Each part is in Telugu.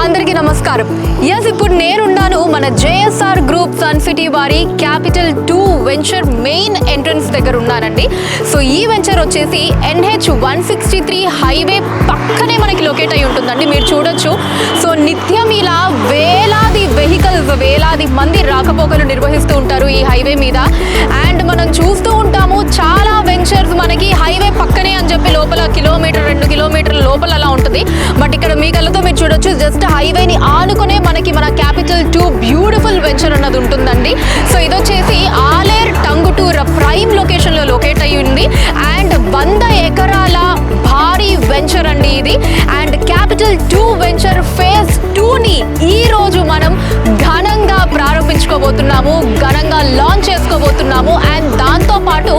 అందరికీ నమస్కారం. ఎస్, ఇప్పుడు నేనున్నాను మన జేఎస్ఆర్ గ్రూప్ సన్ సిటీ వారి క్యాపిటల్ 2 వెంచర్ మెయిన్ ఎంట్రన్స్ దగ్గర ఉన్నానండి. సో ఈ వెంచర్ వచ్చేసి NH 163 హైవే పక్కనే మనకి లొకేట్ అయి ఉంటుందండి. మీరు చూడొచ్చు. సో నిత్యం ఇలా వేలాది వెహికల్స్, వేలాది మంది రాకపోకలు నిర్వహిస్తూ ఉంటారు ఈ హైవే మీద. అండ్ మనం చూస్తూ ఉంటాము చాలా వెంచర్స్ మనకి హైవే పక్కనే అని చెప్పి లోపల 1-2 కిలోమీటర్ల లోపల అలా ఉంటుంది. బట్ ఇక్కడ మీ కళ్ళతో మీరు చూడొచ్చు, జస్ట్ హైవేని ఆనుకునే మనకి మన క్యాపిటల్ 2 బ్యూటిఫుల్ వెంచర్ అన్నది ఉంటుందండి. సో ఇది వచ్చేసి ఆలేర్ టంగుటూర్ ప్రైమ్ లొకేషన్ లో లొకేట్ అయ్యి ఉంది. అండ్ 100 ఎకరాల భారీ వెంచర్ అండి ఇది. అండ్ క్యాపిటల్ 2 వెంచర్ ఫేజ్ 2ని ఈ రోజు మనం ఘనంగా ప్రారంభించుకోబోతున్నాము, ఘనంగా లాంచ్ చేసుకోబోతున్నాము. అండ్ దాంతో పాటు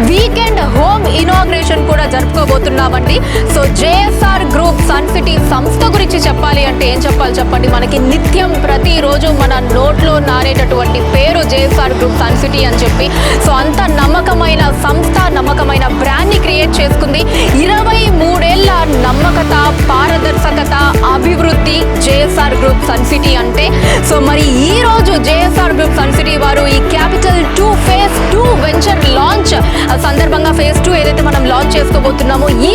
వీకెండ్ హోమ్ ఇనాగ్రేషన్ కూడా జరుపుకోబోతున్నామండి. సో జేఎస్ఆర్ గ్రూప్ సన్ సిటీ సంస్థ గురించి చెప్పాలి అంటే ఏం చెప్పాలి చెప్పండి. మనకి నిత్యం ప్రతిరోజు మన నోట్లో నారేటటువంటి పేరు జేఎస్ఆర్ గ్రూప్ సన్ సిటీ అని చెప్పి. సో అంత నమ్మకమైన సంస్థ, నమ్మకమైన బ్రాండ్ని క్రియేట్ చేసుకుంది. 23 ఏళ్ల నమ్మకత, పారదర్శకత, అభివృద్ధి జేఎస్ఆర్ గ్రూప్ సన్ సిటీ అంటే. సో మరి ఈ రోజు జేఎస్ఆర్ గ్రూప్ సన్ సిటీ వారు ఈ క్యాపిటల్ 2 ఫేజ్ 2 వెంచర్ లాంచ్ సందర్భంగా ఫేజ్ 2 ఏదైతే మనం లాంచ్ చేసుకోబోతున్నామో ఈ